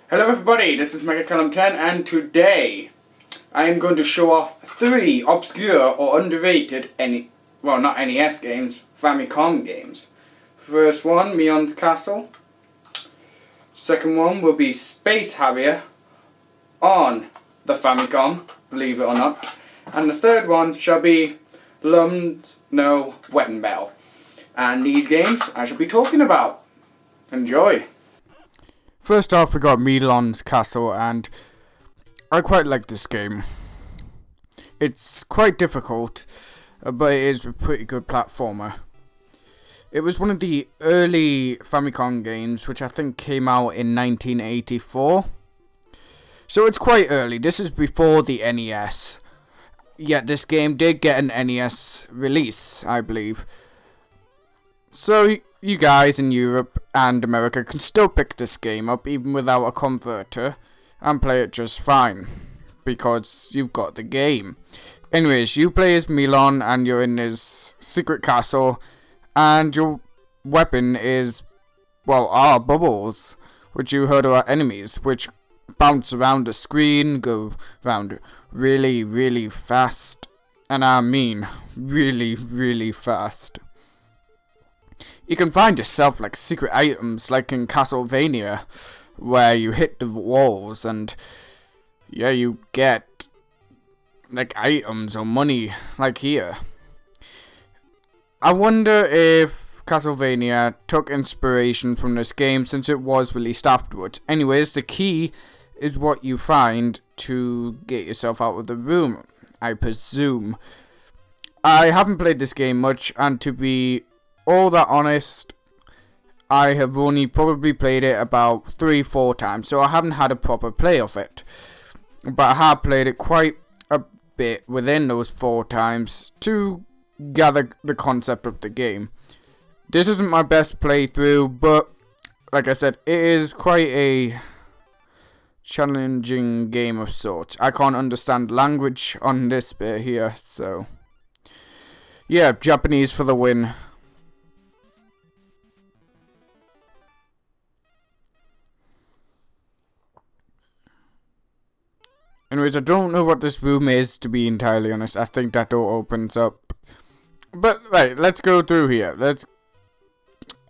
Hello everybody, this is Famicom 10 and today I am going to show off 3 obscure or underrated not NES games, Famicom games. First one, Meon's Castle. Second one will be Space Harrier on the Famicom, believe it or not. And the third one shall be Lum's No Weapon Bell. And these games I shall be talking about. Enjoy! First off, we got Meon's Castle, and I quite like this game. It's quite difficult, but it is a pretty good platformer. It was one of the early Famicom games, which I think came out in 1984. So it's quite early. This is before the NES. Yet this game did get an NES release, I believe. So you guys in Europe and America can still pick this game up even without a converter and play it just fine because you've got the game. Anyways, you play as Meon and you're in this secret castle and your weapon is, are bubbles, which you hurl at enemies, which bounce around the screen, go around really, really fast, and I mean really, really fast. You can find yourself like secret items like in Castlevania where you hit the walls and you get like items or money like here. I wonder if Castlevania took inspiration from this game since it was released afterwards. Anyways, the key is what you find to get yourself out of the room, I presume. I haven't played this game much, and to be all that honest, I have only probably played it about 3-4 times, so I haven't had a proper play of it. But I have played it quite a bit within those 4 times to gather the concept of the game. This isn't my best playthrough, but like I said, it is quite a challenging game of sorts. I can't understand language on this bit here, so yeah, Japanese for the win. Anyways, I don't know what this room is, to be entirely honest. I think that door opens up. But, right, let's go through here.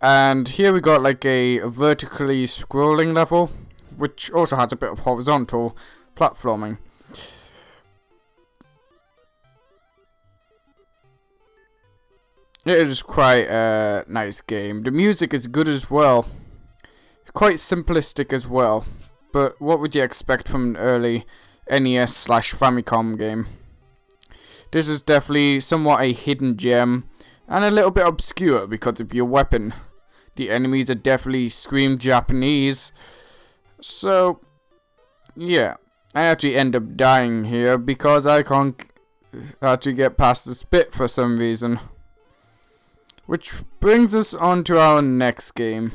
And here we got like a vertically scrolling level, which also has a bit of horizontal platforming. It is quite a nice game. The music is good as well. Quite simplistic as well. But what would you expect from an early NES/Famicom game? This is definitely somewhat a hidden gem and a little bit obscure because of your weapon. The enemies are definitely scream Japanese. So, yeah, I actually end up dying here because I can't actually get past this bit for some reason. Which brings us on to our next game,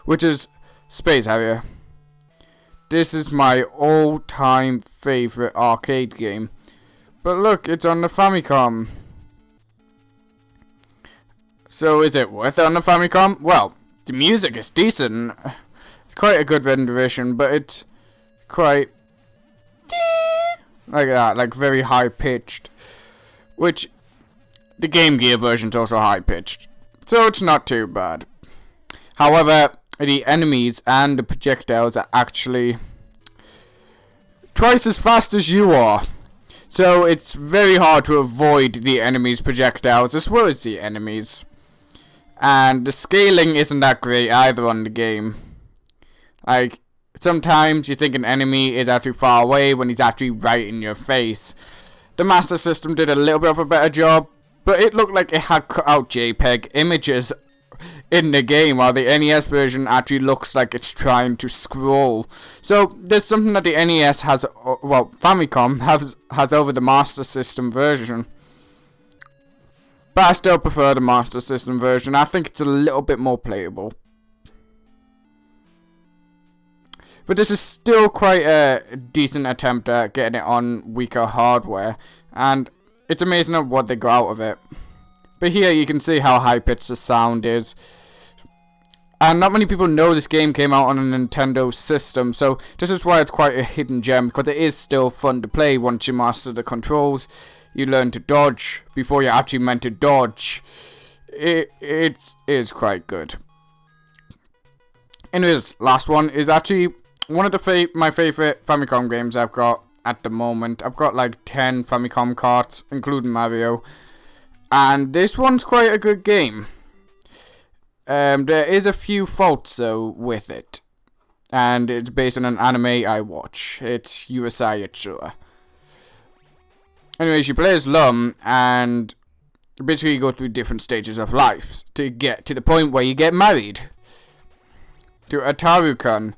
which is Space Harrier. This is my all-time favorite arcade game. But look, it's on the Famicom. So is it worth it on the Famicom? Well, the music is decent. It's quite a good rendition, but it's quite like that, like very high-pitched. Which, the Game Gear version's also high-pitched. So it's not too bad. However, the enemies and the projectiles are actually twice as fast as you are. So it's very hard to avoid the enemies' projectiles as well as the enemies. And the scaling isn't that great either on the game. Like, sometimes you think an enemy is actually far away when he's actually right in your face. The Master System did a little bit of a better job, but it looked like it had cut out JPEG images in the game, while the NES version actually looks like it's trying to scroll. So there's something that the NES has, Famicom has over the Master System version. But I still prefer the Master System version. I think it's a little bit more playable. But this is still quite a decent attempt at getting it on weaker hardware, and it's amazing at what they got out of it. But here you can see how high pitched the sound is. And not many people know this game came out on a Nintendo system, so this is why it's quite a hidden gem, because it is still fun to play once you master the controls. You learn to dodge before you're actually meant to dodge. It is quite good. Anyways, last one is actually one of my favorite Famicom games I've got at the moment. I've got like 10 Famicom carts, including Mario. And this one's quite a good game. There is a few faults though with it. And it's based on an anime I watch. It's Urusei Yatsura. Anyways, you play as Lum, and basically you go through different stages of life to get to the point where you get married to Ataru-kun.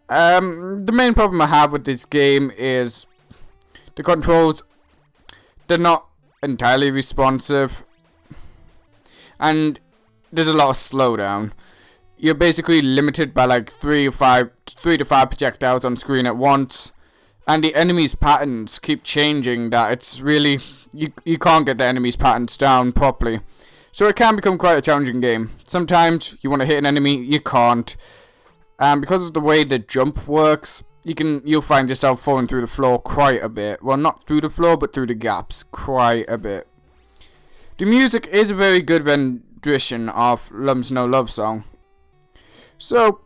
The main problem I have with this game is the controls. They're not entirely responsive, and there's a lot of slowdown. You're basically limited by like 3 to 5 projectiles on screen at once, and the enemy's patterns keep changing. That it's really you can't get the enemy's patterns down properly, so it can become quite a challenging game. Sometimes you want to hit an enemy, you can't, and because of the way the jump works, you'll find yourself falling through the floor quite a bit. Well, not through the floor, but through the gaps quite a bit. The music is a very good rendition of Lum's No Love song, so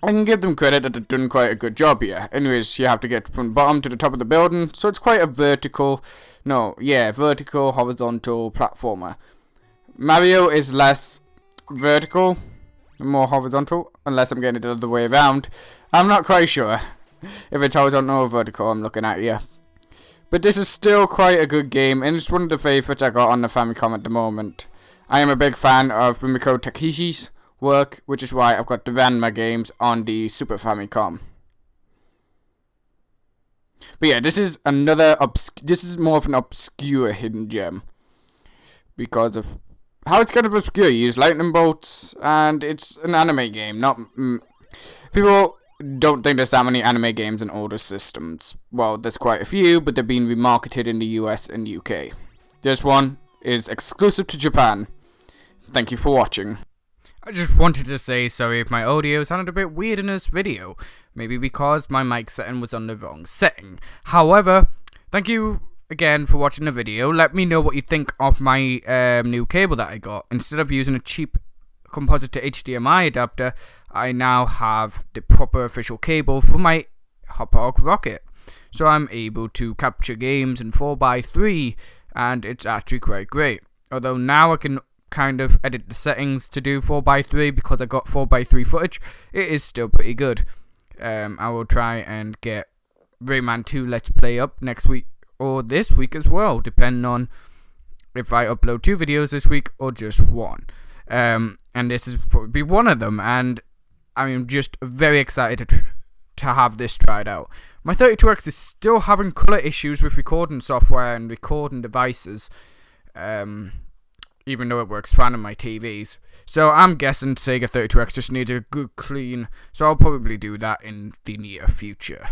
I can give them credit that they've done quite a good job here. Anyways, you have to get from the bottom to the top of the building, so it's quite a vertical horizontal platformer. Mario is less vertical, more horizontal, unless I'm getting it the other way around. I'm not quite sure if it's horizontal or vertical I'm looking at here. But this is still quite a good game, and it's one of the favourites I got on the Famicom at the moment. I am a big fan of Rumiko Takeshi's work, which is why I've got the Ranma games on the Super Famicom. But yeah, this is more of an obscure hidden gem because of how it's kind of obscure. You use lightning bolts, and it's an anime game. People don't think there's that many anime games in older systems. Well, there's quite a few, but they're being remarketed in the US and UK. This one is exclusive to Japan. Thank you for watching. I just wanted to say sorry if my audio sounded a bit weird in this video. Maybe because my mic setting was on the wrong setting. However, thank you again for watching the video. Let me know what you think of my new cable that I got. Instead of using a cheap composite to HDMI adapter, I now have the proper official cable for my Hopog rocket. So I'm able to capture games in 4:3, and it's actually quite great. Although now I can kind of edit the settings to do 4:3 because I got 4:3 footage, it is still pretty good. I will try and get Rayman 2 Let's Play up next week or this week as well, depending on if I upload 2 videos this week or just 1. And this is probably one of them, and I'm just very excited to have this tried out. My 32X is still having colour issues with recording software and recording devices, even though it works fine on my TVs. So I'm guessing Sega 32X just needs a good clean, so I'll probably do that in the near future.